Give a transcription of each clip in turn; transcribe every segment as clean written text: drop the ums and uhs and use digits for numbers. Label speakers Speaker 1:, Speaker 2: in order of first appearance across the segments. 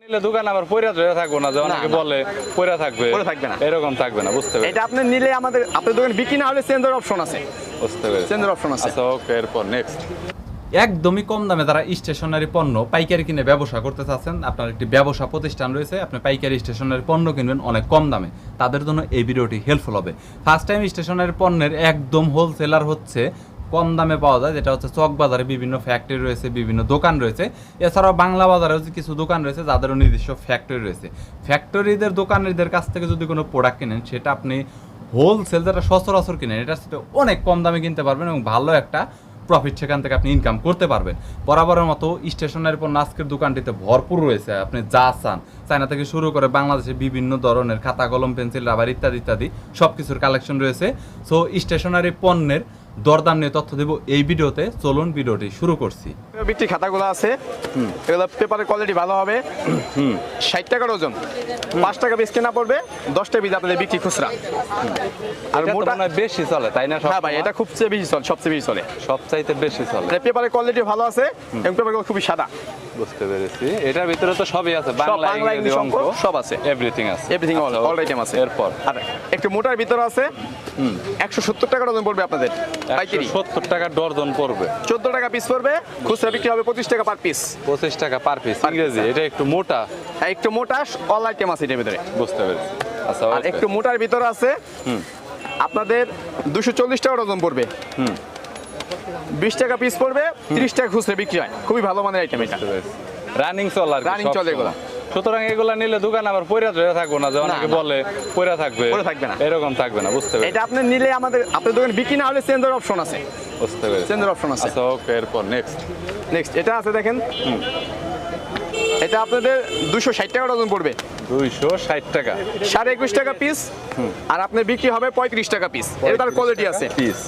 Speaker 1: নিলে দোকান আবার পয়রা ধরে থাকবো না, যে অনেকে বলে পয়রা থাকবে,
Speaker 2: থাকবে না,
Speaker 1: এরকম থাকবে না, বুঝতে পেরেছি।
Speaker 2: এটা আপনি নিলে আমাদের আপনার দোকানে বিক্রি না হলে চেঞ্জের অপশন আছে,
Speaker 1: বুঝতে পেরেছি,
Speaker 2: চেঞ্জের অপশন আছে।
Speaker 1: আচ্ছা ওকে, এরপর নেক্সট।
Speaker 3: একদমই কম দামে যারা স্টেশনারি পণ্য পাইকারি কিনে ব্যবসা করতে চাচ্ছেন, আপনার একটি ব্যবসা প্রতিষ্ঠান রয়েছে, আপনি পাইকারি স্টেশনারি পণ্য কিনবেন অনেক কম দামে, তাদের জন্য এই ভিডিওটি হেল্পফুল হবে। ফার্স্ট টাইম স্টেশনারি পণ্যের একদম হোলসেলার হচ্ছে কম দামে পাওয়া যায়, যেটা হচ্ছে চক বাজারে বিভিন্ন ফ্যাক্টরি রয়েছে, বিভিন্ন দোকান রয়েছে। এছাড়াও বাংলা বাজারেও কিছু দোকান রয়েছে যাদেরও নিজস্ব ফ্যাক্টরি রয়েছে। ফ্যাক্টরিদের দোকানিদের কাছ থেকে যদি কোনো প্রোডাক্ট কিনেন, সেটা আপনি হোলসেল যেটা সচরাচর কিনেন, এটার সাথে অনেক কম দামে কিনতে পারবেন এবং ভালো একটা প্রফিট সেখান থেকে আপনি ইনকাম করতে পারবেন। বরাবরের মতো স্টেশনারি পণ্য আজকের দোকানটিতে ভরপুর রয়েছে। আপনি যা চান, চায়না থেকে শুরু করে বাংলাদেশে বিভিন্ন ধরনের খাতা, কলম, পেন্সিল, রাবার ইত্যাদি ইত্যাদি সব কিছুর কালেকশন রয়েছে। সো স্টেশনারি পণ্যের দরদাম নিয়ে তথ্য দেব এই ভিডিওতে। চলুন ভিডিওটি শুরু করছি।
Speaker 2: বিক্রি খাতাগুলো আছে, এগুলো পেপারের কোয়ালিটি ভালো হবে। 60 টাকার ওজন, 5 টাকা পিস কেনা পড়বে, 10 টাকা পিস আপনাদের বিক্রি খুচরা।
Speaker 1: আর মোটা বেশি চলে তাই না?
Speaker 2: হ্যাঁ ভাই, এটা খুবচেয়ে বেশি চলে, সবচেয়ে বেশি চলে,
Speaker 1: সবচাইতে বেশি চলে।
Speaker 2: পেপারের কোয়ালিটি ভালো আছে এবং পেপারগুলো খুবই সাদা।
Speaker 1: বুঝতে পেরেছি। এটার ভিতরে তো সবই আছে, বাংলা, ইংরেজি, অঙ্ক
Speaker 2: সব আছে,
Speaker 1: এভরিথিং আছে,
Speaker 2: এভরিথিং অল আইটেম আছে।
Speaker 1: এরপর
Speaker 2: আর একটু মোটার ভিতরে আছে, 170 টাকার ওজন পড়বে আপনাদের পাইকারি,
Speaker 1: 70 টাকা ডজন পড়বে,
Speaker 2: 14 টাকা পিস পড়বে, খুচরা বিক্রি হবে 25 টাকা পার পিস,
Speaker 1: 25 টাকা পার পিস। ইংরেজি এটা একটু মোটা,
Speaker 2: হ্যাঁ একটু মোটা, অল আইটেম আছে এটার ভিতরে।
Speaker 1: বুঝতে পেরেছি। আচ্ছা
Speaker 2: আর একটু মোটার ভিতরে আছে আপনাদের 240 টাকা ওজন পড়বে, 20 টাকা পিস পড়বে, 30 টাকা খুচরা বিক্রি হয়, খুবই ভালো মানের আইটেম এটা,
Speaker 1: রানিং চল আর
Speaker 2: রানিং চলে এগুলা।
Speaker 1: সুতরাং এগুলা নিলে দোকান আবার পয়রা ধরে থাকবো না, যে অনেকে বলে পয়রা থাকবে,
Speaker 2: না,
Speaker 1: এরকম থাকবে না, বুঝতে পেরেছি।
Speaker 2: এটা আপনি নিলে আমাদের আপনার দোকানে বিক্রি না হলে চেঞ্জের অপশন আছে,
Speaker 1: বুঝতে পেরেছি,
Speaker 2: চেঞ্জের অপশন আছে।
Speaker 1: আচ্ছা ওকে, এরপর
Speaker 2: নেক্সট এটা আছে দেখেন, এটা আপনাদের 260 টাকা ওজন পড়বে,
Speaker 1: 260 টাকা,
Speaker 2: 21.5 টাকা পিস, আর আপনার বিক্রি হবে 35 টাকা পিস। এটার কোয়ালিটি আছে
Speaker 1: পিস।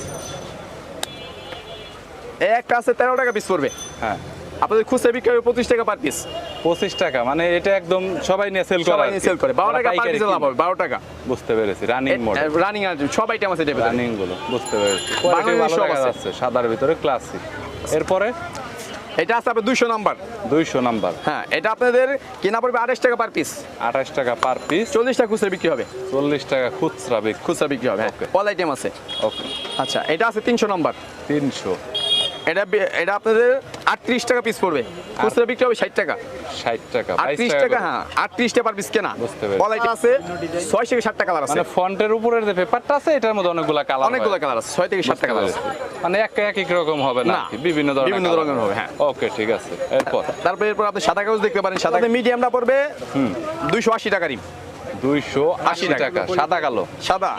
Speaker 2: একটা আছে 13 টাকা পিস পড়বে,
Speaker 1: হ্যাঁ
Speaker 2: আপনাদের খুচরা বিক্রি হবে 25 টাকা পার পিস,
Speaker 1: 25 টাকা, মানে এটা একদম সবাই নিয়ে সেল করে,
Speaker 2: সবাই নিয়ে সেল করে, 12 টাকা পার পিস লাভ হবে, 12 টাকা।
Speaker 1: বুঝতে পেরেছি। রানিং মডেল,
Speaker 2: রানিং আর সব আইটেম আছে এটা,
Speaker 1: রানিং গুলো, বুঝতে পেরেছি। কোয়ালিটি
Speaker 2: বাংলাদেশ
Speaker 1: ভালো
Speaker 2: সব
Speaker 1: দেখা
Speaker 2: আছে।
Speaker 1: যাচ্ছে, সাদার ভিতরে ক্লাসিক। এরপরে
Speaker 2: এটা আছে আপনার 200 নাম্বার,
Speaker 1: 200 নাম্বার,
Speaker 2: হ্যাঁ এটা আপনাদের কেনা পড়বে 28 টাকা পার পিস,
Speaker 1: 28 টাকা পার পিস,
Speaker 2: 40 টাকা খুচরা বিক্রি হবে,
Speaker 1: 40 টাকা খুচরা বিক্রি।
Speaker 2: খুচরা বিক্রি হবে, হ্যাঁ অল আইটেম আছে।
Speaker 1: ওকে,
Speaker 2: আচ্ছা এটা আছে 300 নাম্বার,
Speaker 1: 300,
Speaker 2: এটা আপনাদের 38 টাকা পিস পড়বে, খুচরা বিক্রি হবে 60 টাকা,
Speaker 1: 60 টাকা,
Speaker 2: 38 টাকা, হ্যাঁ 38 টাকা পার পিস কেনা।
Speaker 1: বুঝতে পেরেছি।
Speaker 2: অল আইটেম আছে 6 থেকে 7 টাকা কালার আছে,
Speaker 1: মানে ফন্টের উপরের যে পেপারটা আছে এটার মধ্যে অনেকগুলা কালার,
Speaker 2: অনেকগুলো কালার আছে, 6 থেকে 7 টাকা কালার আছে,
Speaker 1: মানে এক এক রকম হবে না,
Speaker 2: না,
Speaker 1: বিভিন্ন
Speaker 2: বিভিন্ন
Speaker 1: ধরনের
Speaker 2: ধরনের হবে, হ্যাঁ।
Speaker 1: ওকে ঠিক আছে। এরপর
Speaker 2: এরপর আপনি সাদা কাগজ দেখতে পারেন, সাদা মিডিয়ামটা পড়বে 280 টাকা রিম,
Speaker 1: 280 টাকা, সাদা কালো,
Speaker 2: সাদা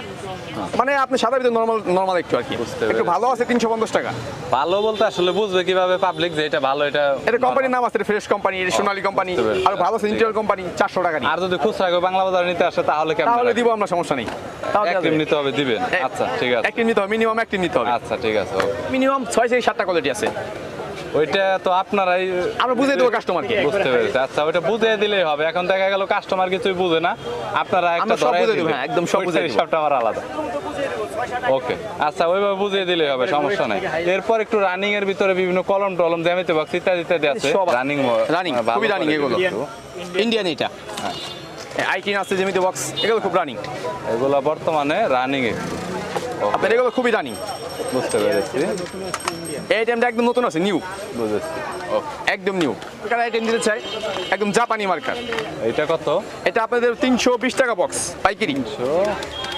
Speaker 2: মানে আপনি সাদা ভিতরে নরমাল একটু আর কি,
Speaker 1: বুঝতে
Speaker 2: একটু
Speaker 1: পেরেছি।
Speaker 2: ভালো আছে 350 টাকা।
Speaker 1: ভালো বলতে আসলে বুঝবে কিভাবে পাবলিক যে এটা ভালো? এটা
Speaker 2: কোম্পানির নাম আছে, ফ্রেশ কোম্পানি, সোনালী কোম্পানি,
Speaker 1: বুঝতে পেরেছি।
Speaker 2: আর ভালো সেন্ট্রাল কোম্পানি, 400 টাকা নিই।
Speaker 1: আর যদি খুচরা কেউ বাংলা বাজারে নিতে আসে তাহলে কেমন?
Speaker 2: তাহলে দিব আমরা, সমস্যা নেই, তাহলে
Speaker 1: এক টিম নিতে হবে, দিবেন? আচ্ছা ঠিক আছে,
Speaker 2: একটি নিতে হবে, মিনিমাম একটি নিতে হবে,
Speaker 1: আচ্ছা ঠিক আছে, ওকে।
Speaker 2: মিনিমাম 6 থেকে 7টা কোয়ালিটি আছে,
Speaker 1: ওইটা তো আপনারাই
Speaker 2: আমরা বুঝিয়ে দেবো কাস্টমারকে,
Speaker 1: বুঝতে পেরেছি। আচ্ছা ওইটা বুঝিয়ে দিলেই হবে। এখন দেখা গেল কাস্টমার কিছুই বুঝে না, আপনারা একটা
Speaker 2: আমরা সব
Speaker 1: ধরাই
Speaker 2: বুঝিয়ে দেবো,
Speaker 1: দিবেন।
Speaker 2: হ্যাঁ, একদম সব বুঝিয়ে দেবো।
Speaker 1: হিসাবটা আমার আলাদা। ওকে আচ্ছা, ওইভাবে বুঝিয়ে দিলেই হবে, সমস্যা নাই। এরপর একটু রানিং এর ভিতরে বিভিন্ন কলম টলম, জ্যামিতি বক্স ইত্যাদি ইত্যাদি আছে।
Speaker 2: সব
Speaker 1: রানিং
Speaker 2: রানিং, খুবই রানিং এগুলো, ইন্ডিয়ান এটা, আইটিন আছে, জ্যামিতি বক্স, এগুলো খুব রানিং,
Speaker 1: এগুলো বর্তমানে রানিং এ।
Speaker 2: আপনার এগুলো খুবই রানিং।
Speaker 1: বুঝতে পেরেছি,
Speaker 2: এই আইটেমটা একদম নতুন আছে, নিউ,
Speaker 1: বুঝেছি। ওকে,
Speaker 2: একদম নিউ। কার আইটেম দিতে চাই, একদম জাপানি মার্কার।
Speaker 1: এইটা কত?
Speaker 2: এটা আপনাদের 320 টাকা বক্স পাইকারি,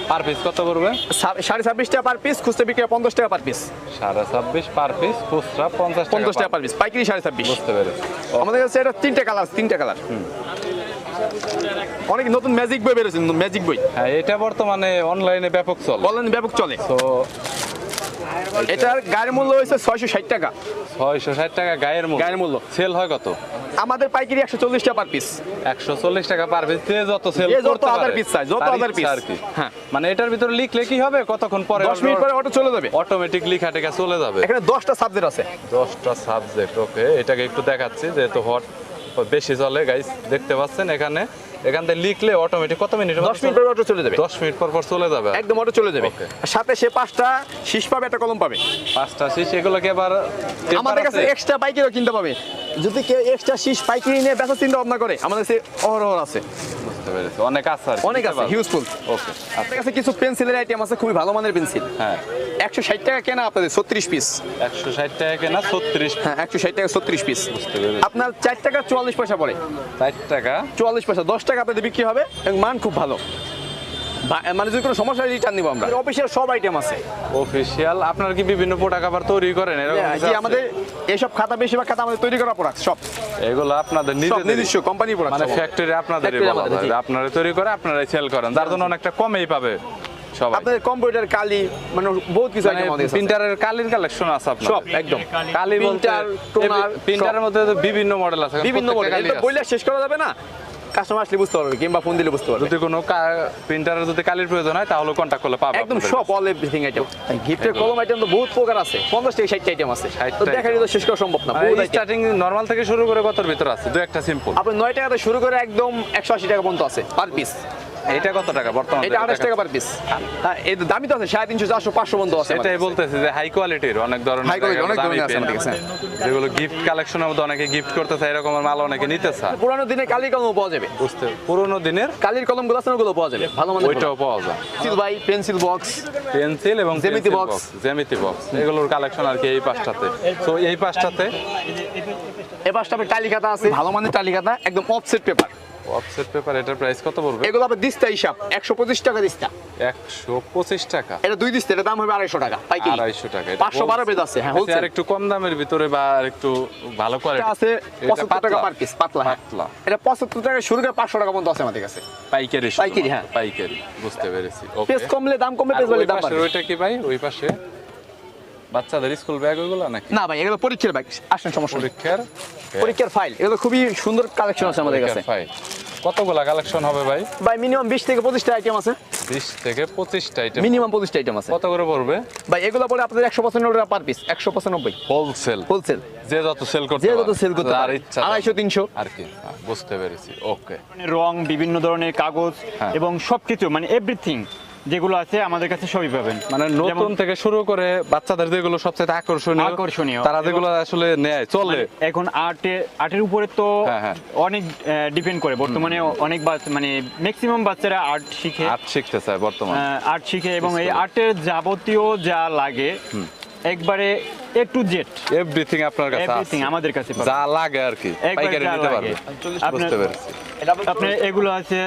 Speaker 1: পার পিস কত করবে?
Speaker 2: 26.5 টাকা পার পিস, খুচরা বিক্রি 50 টাকা পার পিস,
Speaker 1: 26.5 পার পিস, খুচরা 50
Speaker 2: টাকা পার পিস, পাইকারি 26.5।
Speaker 1: বুঝতে পেরেছি।
Speaker 2: আমাদের কাছে এটা 3টা কালার, 3টা কালার। অনেক নতুন ম্যাজিক বই বেরোছে, ম্যাজিক বই,
Speaker 1: হ্যাঁ এটা বর্তমানে অনলাইনে ব্যাপক চলে,
Speaker 2: বলেন ব্যাপক চলে।
Speaker 1: তো
Speaker 2: এটার গায়ের মূল্য হয়েছে 660 টাকা,
Speaker 1: 660 টাকা গায়ের
Speaker 2: মূল্য।
Speaker 1: সেল হয় কত?
Speaker 2: আমাদের পাইকারি 140 টাকা পার পিস,
Speaker 1: 140 টাকা পার পিস। যে যত সেল
Speaker 2: যে যত
Speaker 1: করতে
Speaker 2: হাজার
Speaker 1: পারে,
Speaker 2: পিস চাই, যত
Speaker 1: তার
Speaker 2: হাজার
Speaker 1: ইচ্ছা
Speaker 2: পিস,
Speaker 1: আর কি।
Speaker 2: হ্যাঁ।
Speaker 1: মানে এটার ভিতরে লিখলে কি হবে, কতক্ষণ পরে
Speaker 2: 10 মিনিট পরে অটো চলে যাবে।
Speaker 1: অটোমেটিক লেখা টেখা চলে যাবে।
Speaker 2: এখানে 10টা সাবজেক্ট আছে,
Speaker 1: 10টা সাবজেক্ট। ওকে, এটাকে একটু দেখাচ্ছি যেহেতু হট বেশি চলে গাইস, দেখতে পাচ্ছেন এখানে এখান থেকে লিখলে অটোমেটিক কত মিনিট
Speaker 2: 10 মিনিট পর অটো চলে যাবে,
Speaker 1: 10 মিনিট পর পর চলে যাবে
Speaker 2: একদম অটো চলে যাবে।
Speaker 1: Okay.
Speaker 2: আর সাথে সে 5টা শীষ পাবে, একটা কলম পাবে।
Speaker 1: 5টা শীষ, এগুলোকে আবার
Speaker 2: আমাদের কাছে এক্সট্রা পাইকারিও কিনতে পাবে। যদি কেউ এক্সট্রা শীষ পাইকারি নিয়ে বেচার চিন্তা ভাবনা করে, আমাদের কাছে অহরহ আছে,
Speaker 1: বুঝতে পেরেছি, অনেক আছে আর কি,
Speaker 2: অনেক
Speaker 1: নিতে
Speaker 2: আছে,
Speaker 1: পারবে।
Speaker 2: হিউজফুল।
Speaker 1: ওকে,
Speaker 2: আমাদের কাছে কিছু পেন্সিলের আইটেম আছে, খুবই ভালো মানের পেন্সিল।
Speaker 1: হ্যাঁ
Speaker 2: 160 টাকা কেনা আপনাদের 36 পিস।
Speaker 1: 160 টাকা কেনা 36,
Speaker 2: হ্যাঁ 160 টাকা 36 পিস।
Speaker 1: বুঝতে পেরেছি।
Speaker 2: আপনার 4 টাকা 44 পয়সা পড়ে।
Speaker 1: 4 টাকা
Speaker 2: 44 পয়সা, 10 টাকা আপনাদের বিক্রি হবে এবং মান খুব ভালো। মানে যদি কোনো সমস্যা হয় রিটার্ন নিব আমরা। অফিসিয়াল সব আইটেম আছে।
Speaker 1: অফিশিয়াল। আপনার কি বিভিন্ন প্রোডাক্ট আবার তৈরি করেন এরকম কিছু
Speaker 2: জি,
Speaker 1: আছে?
Speaker 2: আমাদের এইসব খাতা, বেশিরভাগ খাতা আমাদের তৈরি করা প্রোডাক্ট সব।
Speaker 1: এগুলো আপনাদের
Speaker 2: সব
Speaker 1: নিজেদের
Speaker 2: নিজস্ব কোম্পানি প্রোডাক্ট।
Speaker 1: মানে ফ্যাক্টরি আপনাদেরই
Speaker 2: Factory
Speaker 1: বলা
Speaker 2: আমাদের,
Speaker 1: যায়,
Speaker 2: জি।
Speaker 1: আপনারা তৈরি করে আপনারাই সেল করেন, যার জন্য অনেকটা কমেই পাবে সবাই।
Speaker 2: আপনাদের কম্পিউটার কালি, মানে বহুত কিছু আইটেম আমাদের কাছে আছে।
Speaker 1: প্রিন্টারের কালির কালেকশন আছে আপনার?
Speaker 2: সব একদম।
Speaker 1: কালি বলতে
Speaker 2: Printer, toner,
Speaker 1: প্রিন্টারের মধ্যে তো বিভিন্ন মডেল আছে,
Speaker 2: বিভিন্ন মডেল,
Speaker 1: প্রত্যেকটা
Speaker 2: এটা
Speaker 1: কালি
Speaker 2: বইলে শেষ করা যাবে না। কাস্টমার আসলে বুঝতে পারবে কিংবা ফোন দিলে বুঝতে পারবে।
Speaker 1: যদি কোনো প্রিন্টারের যদি কালির প্রয়োজন হয় তাহলে কন্টাক্ট করলে পাবে
Speaker 2: একদম
Speaker 1: আপনাদের
Speaker 2: সব
Speaker 1: কাছে।
Speaker 2: All everything item. গিফটের কলম আইটেম তো বহুত প্রকার আছে, 50 থেকে 60 আইটেম আছে।
Speaker 1: 60
Speaker 2: তো
Speaker 1: টা
Speaker 2: দেখাই তো শেষ করা সম্ভব না। বহুত item।
Speaker 1: স্টার্টিং নরমাল থেকে শুরু করে কতর ভিতর আছে? দু একটা সিম্পল।
Speaker 2: আপনি 9 টাকা থেকে শুরু করে একদম 180 টাকা পর্যন্ত আছে পার পিস।
Speaker 1: এটা কত টাকা বর্তমানে?
Speaker 2: এটা 28 টাকা পার পিস। হ্যাঁ, এই দামি তো আছে, 350, 400, 500 পর্যন্ত আছে।
Speaker 1: এটাই বলতেছে যে হাই কোয়ালিটির অনেক ধরনের
Speaker 2: High quality, অনেক
Speaker 1: দামি
Speaker 2: ধরনের আছে
Speaker 1: pen,
Speaker 2: আমাদের কাছে।
Speaker 1: যেগুলো গিফট কালেকশনের মধ্যে অনেকে গিফট করতে চায়, এরকম মাল অনেকে নিতে চায়।
Speaker 2: পুরানো দিনে কালির কলম পাওয়া যাবে,
Speaker 1: বুঝতে, পুরোনো দিনের
Speaker 2: কালির কলমগুলো আছে ওগুলো পাওয়া যাবে ভালো মানের।
Speaker 1: ওইটাও পাওয়া যায়।
Speaker 2: পেন্সিল ভাই, পেন্সিল বক্স,
Speaker 1: পেন্সিল এবং
Speaker 2: Geometry box।
Speaker 1: জ্যামিতি বক্স, এগুলোর কালেকশন আর কি এই পাঁচটাতে। তো এই পাঁচটাতে
Speaker 2: এই পাশটা টালি খাতা আছে, ভালো মানের টালি খাতা, একদম অফসেট পেপার।
Speaker 1: অফসেট পেপার, এটার প্রাইস কত পড়বে?
Speaker 2: এগুলো আপনার দিস্তা হিসাব 125 টাকা দিস্তা।
Speaker 1: 125 টাকা।
Speaker 2: এটা 2 দিস্তা, এটা দাম হবে 250 টাকা পাইকারি।
Speaker 1: 250 টাকা।
Speaker 2: 512 পেজ আছে, হ্যাঁ
Speaker 1: আর
Speaker 2: হোলসেল
Speaker 1: একটু কম দামের ভিতরে বা আর একটু ভালো কোয়ালিটি
Speaker 2: আছে 75 টাকা পার পিস, পাতলা। হ্যাঁ
Speaker 1: পাতলা।
Speaker 2: এটা 75 টাকা শুরু করে 500 টাকা পর্যন্ত আছে আমাদের কাছে।
Speaker 1: পাইকারি শুধু?
Speaker 2: পাইকারি, হ্যাঁ।
Speaker 1: পাইকারি, বুঝতে পেরেছি। ওকে।
Speaker 2: পেজ কমলে দাম কমবে, পেজ বাড়লে দাম বাড়বে।
Speaker 1: ওইটা কি ভাই? ওই পাশে বাচ্চাদের স্কুল ব্যাগ ওইগুলো নাকি?
Speaker 2: না ভাই, এগুলো পরীক্ষার ব্যাগ, আসেন সমস্যা নেই।
Speaker 1: পরীক্ষার
Speaker 2: পরীক্ষার ফাইল, এগুলো খুবই সুন্দর কালেকশন আছে আমাদের কাছে।
Speaker 1: ফাইল কতগুলা কালেকশন হবে ভাই?
Speaker 2: ভাই মিনিমাম 20 থেকে 25টা আইটেম আছে,
Speaker 1: 20 থেকে 25টা আইটেম।
Speaker 2: মিনিমাম 25টা আইটেম আছে।
Speaker 1: কত করে পড়বে
Speaker 2: ভাই এগুলো পরে আপনাদের 195 টাকা পার পিস, 195
Speaker 1: হোলসেল?
Speaker 2: হোলসেল,
Speaker 1: যে যত সেল করতে
Speaker 2: যে যত
Speaker 1: পারে,
Speaker 2: সেল করতে
Speaker 1: যার
Speaker 2: পারে,
Speaker 1: ইচ্ছা
Speaker 2: 250, 300।
Speaker 1: আর কি। বুঝতে পেরেছি। ওকে।
Speaker 4: রং, বিভিন্ন ধরনের কাগজ
Speaker 1: হ্যাঁ।
Speaker 4: এবং সবকিছু মানে এভরিথিং যেগুলো আছে আমাদের কাছে সবই পাবেন।
Speaker 1: মানে নতুন
Speaker 4: যেমন
Speaker 1: থেকে শুরু করে বাচ্চাদের যেগুলো সবচেয়ে আকর্ষণীয়, তারা যেগুলো আসলে নেয়, চলে।
Speaker 4: এখন আর্টের উপরে তো
Speaker 1: হ্যাঁ, হ্যাঁ।
Speaker 4: অনেক ডিপেন্ড করে। বর্তমানে অনেক মানে ম্যাক্সিমাম বাচ্চারা আর্ট শিখে,
Speaker 1: আর্ট শিখতে চায় বর্তমানে।
Speaker 4: আর্ট শিখে এবং এই আর্টের যাবতীয় যা লাগে একবারে এ টু জেড
Speaker 1: এভরিথিং আপনার কাছে
Speaker 4: এভরিথিং
Speaker 1: আছে,
Speaker 4: আমাদের কাছে পাবেন।
Speaker 1: যা লাগে আর কি
Speaker 4: একবারে
Speaker 1: পাইকারি
Speaker 4: যা
Speaker 1: নিতে
Speaker 4: লাগে।
Speaker 1: পারবে।
Speaker 4: আপনার-
Speaker 1: বুঝতে পেরেছি।
Speaker 4: আপনার এগুলো আছে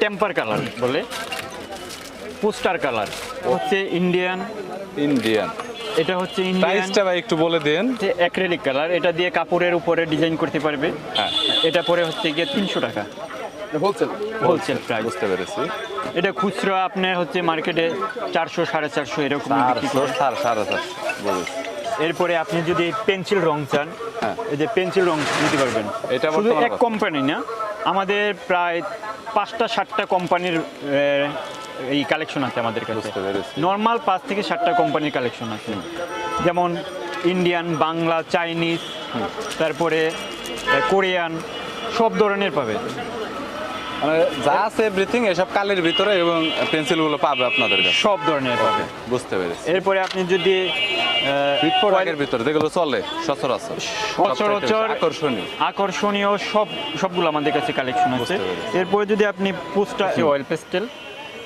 Speaker 4: টেম্পার কালার বলে, পোস্টার কালার হচ্ছে ইন্ডিয়ান, এটা হচ্ছে ইন্ডিয়ান।
Speaker 1: প্রাইসটা ভাই একটু বলে দেন।
Speaker 4: অ্যাক্রিলিক কালার, এটা দিয়ে কাপড়ের উপরে ডিজাইন করতে পারবে।
Speaker 1: হ্যাঁ।
Speaker 4: এটা পরে হচ্ছে গিয়ে 300 টাকা
Speaker 2: হোলসেল।
Speaker 4: Wholesale price.
Speaker 1: বুঝতে পেরেছি।
Speaker 4: এটা খুচরা আপনার হচ্ছে মার্কেটে 400, 450 এরকম বিক্রি করে।
Speaker 1: 450 বুঝেছি।
Speaker 4: এরপরে আপনি যদি পেন্সিল রং চান,
Speaker 1: হ্যাঁ।
Speaker 4: এই যে পেন্সিল রং দিতে পারবেন।
Speaker 1: এটা
Speaker 4: শুধু
Speaker 1: বর্তমানে
Speaker 4: এক
Speaker 1: কত?
Speaker 4: কোম্পানি না, আমাদের প্রায় 5টা 7টা কোম্পানির এই কালেকশন আছে আমাদের কাছে।
Speaker 1: বুঝতে পেরেছি।
Speaker 4: নর্মাল 5 থেকে 7টা কোম্পানির কালেকশন আছে, যেমন ইন্ডিয়ান, বাংলা, চাইনিজ, তারপরে কোরিয়ান, সব ধরনের পাবে।
Speaker 1: মানে যা আছে এভরিথিং এসব কালির ভিতরে এবং পেন্সিলগুলো পাবে আপনাদের কাছে।
Speaker 4: সব ধরনের পাবে।
Speaker 1: বুঝতে পেরেছি।
Speaker 4: এরপরে আপনি যদি
Speaker 1: প্রোডাক্টের ভিতরে যেগুলো চলে সচরাচর,
Speaker 4: সচরাচর
Speaker 1: আকর্ষণীয়।
Speaker 4: আকর্ষণীয় সবগুলো আমাদের কাছে কালেকশন আছে।
Speaker 1: বুঝতে পেরেছি।
Speaker 4: এরপরে যদি আপনি পোস্টার অয়েল পেস্টেল,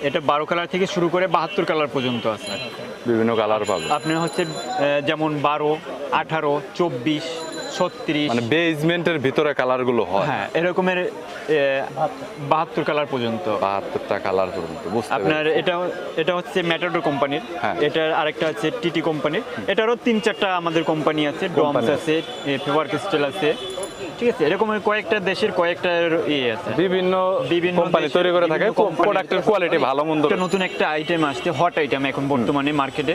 Speaker 4: এটা 12 কালার থেকে শুরু করে 72 কালার পর্যন্ত আছে।
Speaker 1: বিভিন্ন কালার পাবে।
Speaker 4: আপনি হচ্ছে যেমন 12, 18, 24, 36,
Speaker 1: মানে বেজমেন্টের ভিতরে কালারগুলো হয়।
Speaker 4: হ্যাঁ এরকমের 72 কালার পর্যন্ত।
Speaker 1: 72টা কালার পর্যন্ত। বুঝতে
Speaker 4: আপনার
Speaker 1: পেরেছি।
Speaker 4: এটা হচ্ছে ম্যাটাডোর কোম্পানির,
Speaker 1: হ্যাঁ।
Speaker 4: এটার আরেকটা আছে টিটি কোম্পানির। এটারও 3-4টা আমাদের কোম্পানি আছে, ডমস
Speaker 1: কোম্পানি
Speaker 4: আছে, ফেভার ক্রিস্টাল আছে, ঠিক আছে। এরকম কয়েকটা দেশের কয়েকটা ইয়ে আছে,
Speaker 1: বিভিন্ন কোম্পানি
Speaker 4: দেশের
Speaker 1: তৈরি করে থাকে,
Speaker 4: বিভিন্ন কোম্পানির।
Speaker 1: প্রোডাক্টের কোয়ালিটি ভালো মন্দ।
Speaker 4: একটা নতুন একটা আইটেম আসছে, হট আইটেম এখন বর্তমানে মার্কেটে,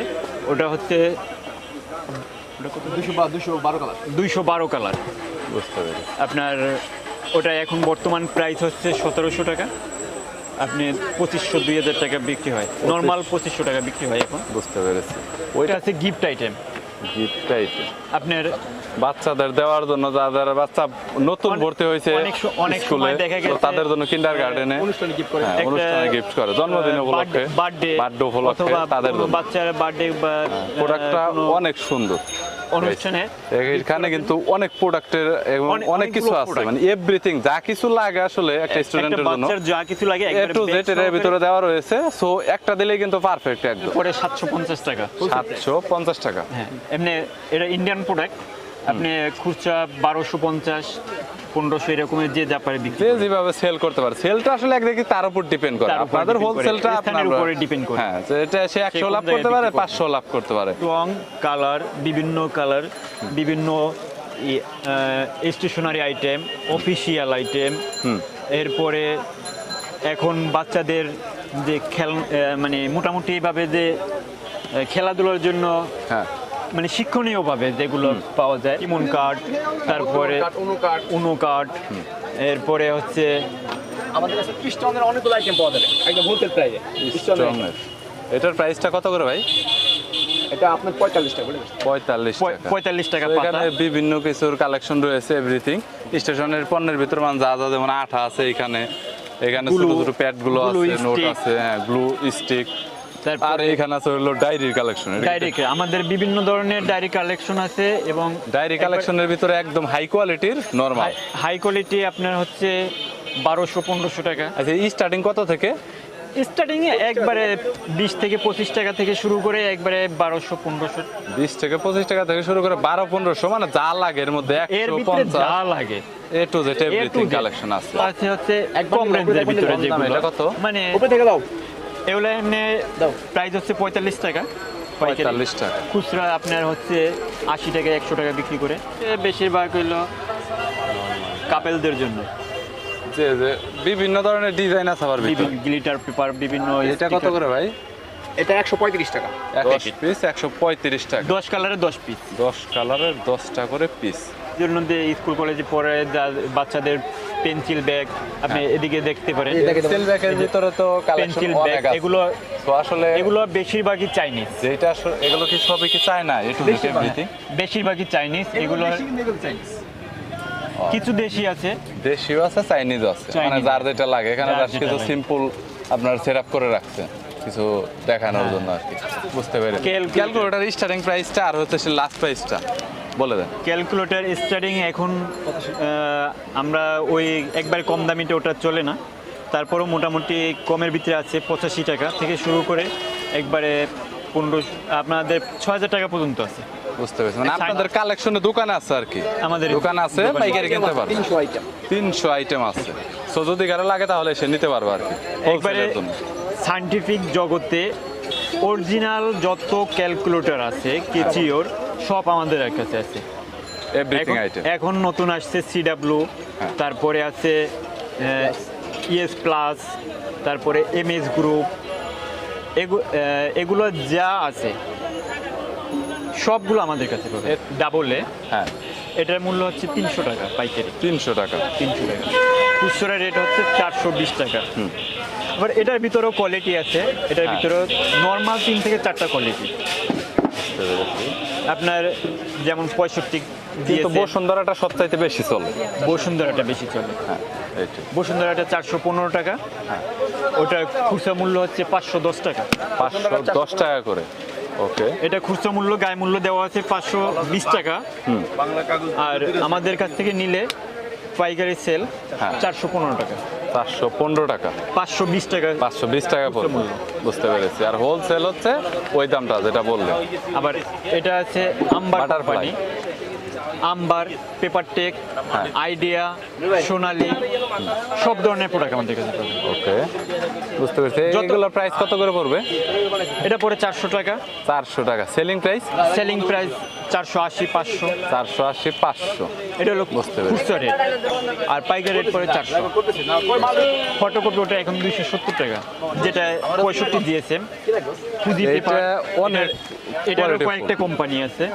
Speaker 4: ওটা হচ্ছে
Speaker 2: 212 কালার।
Speaker 4: 212 কালার।
Speaker 1: বুঝতে পেরেছি।
Speaker 4: আপনার ওটা এখন বর্তমান প্রাইস হচ্ছে 1700 টাকা, আপনি 2500, 2000 টাকা বিক্রি হয়। নর্মাল 2500 টাকা বিক্রি হয় এখন।
Speaker 1: বুঝতে পেরেছি।
Speaker 4: ওইটা আছে গিফট আইটেম,
Speaker 1: গিফট আইটেম
Speaker 4: আপনার
Speaker 1: বাচ্চাদের দেওয়ার জন্য, যাদের বাচ্চা নতুন ভর্তি হয়েছে
Speaker 4: অনেক
Speaker 1: স্কুলে,
Speaker 4: সময় দেখা
Speaker 1: তো
Speaker 4: গেছে
Speaker 1: তাদের জন্য কিন্ডারগার্টেনে
Speaker 2: অনুষ্ঠানে গিফট করে
Speaker 4: একটা
Speaker 1: অনুষ্ঠানে গিফট করে, জন্মদিন উপলক্ষে,
Speaker 4: বার্থডে
Speaker 1: বার্থডে উপলক্ষে
Speaker 4: অথবা
Speaker 1: তাদের
Speaker 4: কোনো
Speaker 1: জন্য
Speaker 4: বাচ্চার বার্থডে বা
Speaker 1: প্রোডাক্টটা
Speaker 4: কোনো
Speaker 1: অনেক সুন্দর।
Speaker 4: অনুষ্ঠানে
Speaker 1: এখানে কিন্তু অনেক প্রোডাক্টের এবং অনেক কিছু
Speaker 4: অনেকগুলো
Speaker 1: আছে,
Speaker 4: product।
Speaker 1: মানে এভরিথিং যা কিছু লাগে আসলে একটা
Speaker 4: একটা
Speaker 1: স্টুডেন্টের জন্য
Speaker 4: বাচ্চার যা কিছু লাগে
Speaker 1: এ
Speaker 4: একবারে
Speaker 1: টু
Speaker 4: best
Speaker 1: জেড এর ভিতরে দেওয়া রয়েছে। সো একটা দিলেই কিন্তু পারফেক্ট একদম।
Speaker 4: পরে 750 টাকা।
Speaker 1: 750 টাকা।
Speaker 4: হ্যাঁ, এমনি এটা ইন্ডিয়ান প্রোডাক্ট, আপনি খুচরা 1250 1500 এরকমের যে যা পারে বিক্রি
Speaker 1: যে
Speaker 4: করে।
Speaker 1: যেভাবে সেল করতে পারে, সেলটা আসলে একদিকে তার উপর ডিপেন্ড করে,
Speaker 4: তার উপর
Speaker 1: আপনাদের
Speaker 4: depend করে,
Speaker 1: হোলসেলটা
Speaker 4: স্থানের উপরে depend করে।
Speaker 1: হ্যাঁ, তো এটা সে 100
Speaker 4: কোন
Speaker 1: লাভ
Speaker 4: জায়গায়
Speaker 1: করতে পারে,
Speaker 4: বিক্রি করবে।
Speaker 1: 500 লাভ করতে পারে।
Speaker 4: রং কালার, বিভিন্ন স্টেশনারি আইটেম, অফিসিয়াল আইটেম, এরপরে এখন বাচ্চাদের যে মানে মোটামুটি ভাবে যে খেলাধুলার জন্য
Speaker 1: হ্যাঁ,
Speaker 4: মানে শিক্ষণীয় ভাবে যেগুলো পাওয়া যায়, ইমন কার্ড, তারপরে উনো কার্ড, এরপরে হচ্ছে
Speaker 2: আমাদের কাছে পিস্টনের অনেকগুলো আইটেম পাওয়া যাবে একদম হোলসেল প্রাইসে।
Speaker 1: স্ট্রংয়ের এটার প্রাইসটা কত করে ভাই?
Speaker 2: এটা আপনার 45 টাকা বলে
Speaker 1: 45 টাকা।
Speaker 4: 45 টাকা
Speaker 1: তো
Speaker 4: পাতা।
Speaker 1: এখানে বিভিন্ন কিছুর কালেকশন রয়েছে, এভরিথিং স্টেশনের পণ্যের ভিতর, মানে যা যা, যেমন আঠা আছে এখানে, এখানে ছোট
Speaker 4: Glue,
Speaker 1: ছোট প্যাড গুলো
Speaker 4: glue
Speaker 1: আছে, নোট
Speaker 4: stick।
Speaker 1: আছে, হ্যাঁ, গ্লু স্টিক। আর
Speaker 4: তারপরে
Speaker 1: এখানে আছে হলো ডায়েরির কালেকশন।
Speaker 4: ডায়েরি, আমাদের বিভিন্ন ধরনের ডায়েরি কালেকশন আছে এবং
Speaker 1: ডায়েরি কালেকশনের ভিতরে একদম হাই কোয়ালিটির নরমাল।
Speaker 4: হাই কোয়ালিটি আপনার হচ্ছে 1200-1500 টাকা।
Speaker 1: আচ্ছা, স্টার্টিং কত থেকে?
Speaker 4: স্টার্টিং এ একবারে 20 থেকে 25 টাকা থেকে শুরু করে একবারে 1200-1500
Speaker 1: 20 থেকে 25 টাকা থেকে শুরু করে 1200-1500, মানে যা লাগে এর মধ্যে
Speaker 4: এর ভিতরে যা
Speaker 1: 150
Speaker 4: লাগে
Speaker 1: A to Z
Speaker 4: A to
Speaker 1: everything
Speaker 4: Z।
Speaker 1: Collection আছে।
Speaker 4: আছে হচ্ছে কম রেঞ্জের ভিতরে
Speaker 1: কম দামে,
Speaker 4: যেগুলো,
Speaker 1: এটা কত?
Speaker 4: মানে
Speaker 2: উপরে থেকে দাও।
Speaker 4: এগুলো এমনি প্রাইস হচ্ছে 45 টাকা পাইকারি।
Speaker 1: 45 টাকা।
Speaker 4: খুচরা আপনার হচ্ছে 80 টাকা 100 টাকা বিক্রি করে। বেশিরভাগ হইলো কাপেলদের জন্য,
Speaker 1: যে যে বিভিন্ন ধরনের ডিজাইন আছে আবার ভিতরে।
Speaker 4: গ্লিটার পেপার, বিভিন্ন
Speaker 1: এটা কত করে ভাই?
Speaker 2: এটা 135 টাকা।
Speaker 1: 10 পিস 135 টাকা।
Speaker 4: 10 কালারে 10 পিস।
Speaker 1: 10 কালারের 10টা করে পিস।
Speaker 4: জন্য যে স্কুল কলেজে পড়ে বাচ্চাদের পেন্সিল ব্যাগ আপনি এদিকে দেখতে পারেন,
Speaker 1: পেন্সিল ব্যাগের ভিতরে তো কালেকশন
Speaker 4: পেন্সিল ব্যাগ,
Speaker 1: অনেক আছে।
Speaker 4: এগুলো
Speaker 1: তো আসলে
Speaker 4: এগুলো বেশিরভাগই চাইনিজ।
Speaker 1: যেটা আসলে এগুলো কি সবই কি চায় না, একটু বেশি এভরিথিং?
Speaker 4: বেশিরভাগই চাইনিজ। এগুলো কিছু দেশি আছে,
Speaker 1: দেশিও আছে, চাইনিজও আছে, মানে
Speaker 4: Chinese
Speaker 1: যার যেটা লাগে। এখানে
Speaker 4: যার
Speaker 1: জাস্ট
Speaker 4: যেটা
Speaker 1: কিছু
Speaker 4: লাগে।
Speaker 1: সিম্পল আপনার সেটআপ করে রাখছে, কিছু দেখানোর জন্য আর কি, বুঝতে পেরেছি।
Speaker 4: Calculator।
Speaker 1: ক্যালকুলেটর স্টার্টিং প্রাইসটা আর হচ্ছে সে লাস্ট প্রাইসটা বলে দেন।
Speaker 4: ক্যালকুলেটর স্টার্টিং এখন আমরা ওই একবার কম দামিটা ওটা চলে না, তারপরেও মোটামুটি কমের ভিতরে আছে 85 টাকা থেকে শুরু করে একবারে 15 আপনাদের 6000 টাকা পর্যন্ত আছে।
Speaker 1: বুঝতে পেরেছি, মানে আপনাদের কালেকশনে দোকানে আছে আর কি,
Speaker 4: আমাদের
Speaker 1: দোকান আছে,
Speaker 4: দোকানে।
Speaker 1: পাইকারি কিনতে পারবে।
Speaker 2: 300 আইটেম।
Speaker 1: 300 আইটেম আছে। সো যদি কারো লাগে তাহলে সে নিতে পারবে আর কি,
Speaker 4: একবারে
Speaker 1: হোলসেলের জন্য।
Speaker 4: সায়েন্টিফিক জগতে অরিজিনাল যত ক্যালকুলেটর আছে কেচিওর সব আমাদের কাছে আছে।
Speaker 1: Everything item.
Speaker 4: এখন নতুন আসছে CW,
Speaker 1: হ্যাঁ।
Speaker 4: তারপরে আছে ES প্লাস, তারপরে MS গ্রুপ, এগুলো যা আছে সবগুলো আমাদের কাছে পাবে। ডাবলে
Speaker 1: হ্যাঁ,
Speaker 4: এটার মূল্য হচ্ছে 300 টাকা পাইকারি,
Speaker 1: 300 টাকা।
Speaker 4: 300 টাকা। খুচরা রেট হচ্ছে 420 টাকা। আবার এটার ভিতরেও কোয়ালিটি আছে, এটার
Speaker 1: হ্যাঁ।
Speaker 4: ভিতরেও নর্মাল 3 থেকে 4টা কোয়ালিটি।
Speaker 1: বুঝতে পেরেছি।
Speaker 4: আপনার যেমন 65
Speaker 1: কিন্তু
Speaker 4: দিয়েছে,
Speaker 1: বসুন্ধরাটা সবচাইতে বেশি চলে।
Speaker 4: বসুন্ধরাটা বেশি চলে।
Speaker 1: হ্যাঁ, এইটাই।
Speaker 4: বসুন্ধরাটা 415 টাকা, ওটা খুচরা মূল্য হচ্ছে 510 টাকা।
Speaker 1: 510 টাকা করে। ওকে।
Speaker 4: এটা খুচরা মূল্য, গায়ে মূল্য দেওয়া আছে 520 টাকা। আর আমাদের কাছ থেকে নিলে পাইকারি সেল
Speaker 1: হ্যাঁ।
Speaker 4: 415 টাকা,
Speaker 1: 415 টাকা।
Speaker 4: 520 টাকা।
Speaker 1: 520 টাকা পড়বে।
Speaker 4: মূল্য।
Speaker 1: বুঝতে পেরেছি। আর হোলসেল হচ্ছে ওই দামটা যেটা বললেন।
Speaker 4: আবার এটা আছে Ambar
Speaker 1: Butterfly।
Speaker 4: Company, Ambar, paper tech,
Speaker 1: হ্যাঁ।
Speaker 4: আইডিয়া, সোনালি, সব ধরনের প্রোডাক্ট আমাদের কাছে পাবেন।
Speaker 1: ওকে, বুঝতে পেরেছি।
Speaker 4: যত-
Speaker 1: এগুলোর প্রাইস কত করে পড়বে?
Speaker 4: এটা পড়ে 400 টাকা,
Speaker 1: 400 টাকা। Selling price?
Speaker 4: Selling price 480, 500।
Speaker 1: 480, 500।
Speaker 4: এটা হলো
Speaker 1: বুঝতে পেরেছি।
Speaker 4: খুচরা রেট, আর পাইকারি রেট পড়ে 400। ফটোকপি ওটা এখন 270 টাকা, যেটা 65 দিয়েছে। ফুজি
Speaker 1: এটা
Speaker 4: পেপার
Speaker 1: অনেক
Speaker 4: এটারও
Speaker 1: quality
Speaker 4: কয়েকটা কোম্পানি আছে,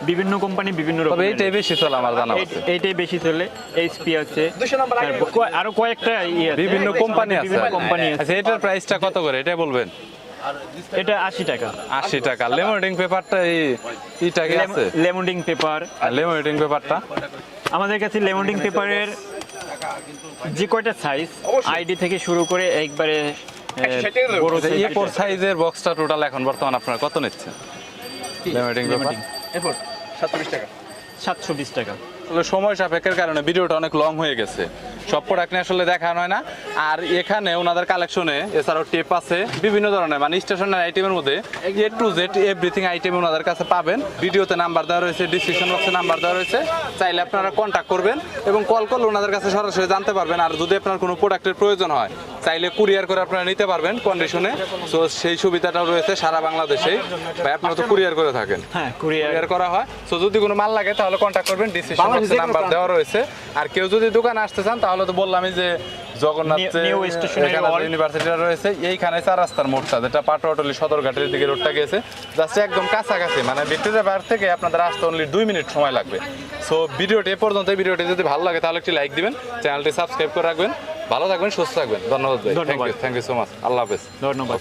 Speaker 4: বিভিন্ন কোম্পানি বিভিন্ন
Speaker 1: তবে
Speaker 4: রকম।
Speaker 1: এইটাই বেশি চলে আমার জানা আছে।
Speaker 4: এইটাই বেশি চলে। HP আছে,
Speaker 2: 200 নম্বর আগে
Speaker 4: তারপর আরো কয়েকটা ইয়ে আছে,
Speaker 1: বিভিন্ন কোম্পানি আছে।
Speaker 4: বিভিন্ন কোম্পানি আছে।
Speaker 1: আচ্ছা, এটার প্রাইসটা কত করে এটা বলবেন?
Speaker 4: এটা 80 টাকা।
Speaker 1: 80 টাকা। লেমিনেটিং পেপারটা এইটা কি আছে?
Speaker 4: লেমন্ডিং পেপার,
Speaker 1: লেমিনেটিং পেপারটা
Speaker 4: আমাদের কাছে লেমন্ডিং পেপারের যে কয়টা সাইজ আইডি থেকে শুরু করে একবারে বড়
Speaker 1: A4 সাইজের বক্সটা টোটাল এখন বর্তমান আপনারা কত নিচ্ছেন? লেমিনেটিং পেপার
Speaker 2: এরপর 720 টাকা।
Speaker 4: 720 টাকা।
Speaker 1: আসলে সময় সাপেক্ষের কারণে ভিডিওটা অনেক লং হয়ে গেছে, সব প্রোডাক্ট নিয়ে আসলে দেখানো হয় না। আর এখানে ওনাদের কালেকশনে এছাড়াও টেপ আছে বিভিন্ন ধরনের, মানে স্টেশনারি আইটেমের মধ্যে A to Z everything item ওনাদের কাছে পাবেন। ভিডিওতে নাম্বার দেওয়া রয়েছে, ডিসক্রিপশন বক্সে নাম্বার দেওয়া রয়েছে, চাইলে আপনারা কন্ট্যাক্ট করবেন এবং কল করলে ওনাদের কাছে সরাসরি জানতে পারবেন। আর যদি আপনার কোনো প্রোডাক্টের প্রয়োজন হয় চাইলে কুরিয়ার করে আপনারা নিতে পারবেন কন্ডিশনে। সো সেই সুবিধাটাও রয়েছে সারা বাংলাদেশেই। ভাই আপনারা তো কুরিয়ার করে থাকেন?
Speaker 4: হ্যাঁ, কুরিয়ার
Speaker 1: কুরিয়ার করা হয়। সো যদি কোনো মাল লাগে তাহলে কন্ট্যাক্ট করবেন, ডিসক্রিপশন বক্সে নাম্বার দেওয়া রয়েছে। আর কেউ যদি দোকানে আসতে চান তাহলে তো বললামই যে জগন্নাথ
Speaker 4: নিউ স্টেশনারি ওয়াল
Speaker 1: ইউনিভার্সিটিটা রয়েছে এইখানে 4 রাস্তার মোড়টা, যেটা পাটোয়াটলি সদরঘাটের দিকে রোডটা গেছে, জাস্ট একদম কাছাকাছি, মানে ভিক্টোরিয়া পার্ক থেকে আপনাদের আসতে অনলি 2 মিনিট সময় লাগবে। সো ভিডিওটি এ পর্যন্ত। ভিডিওটি যদি ভালো লাগে তাহলে একটি লাইক দিবেন, চ্যানেলটি সাবস্ক্রাইব করে রাখবেন। ভালো থাকবেন, সুস্থ থাকবেন। ধন্যবাদ ভাই।
Speaker 4: ধন্যবাদ।
Speaker 1: Thank you so much. আল্লাহ হাফেজ।
Speaker 4: ধন্যবাদ।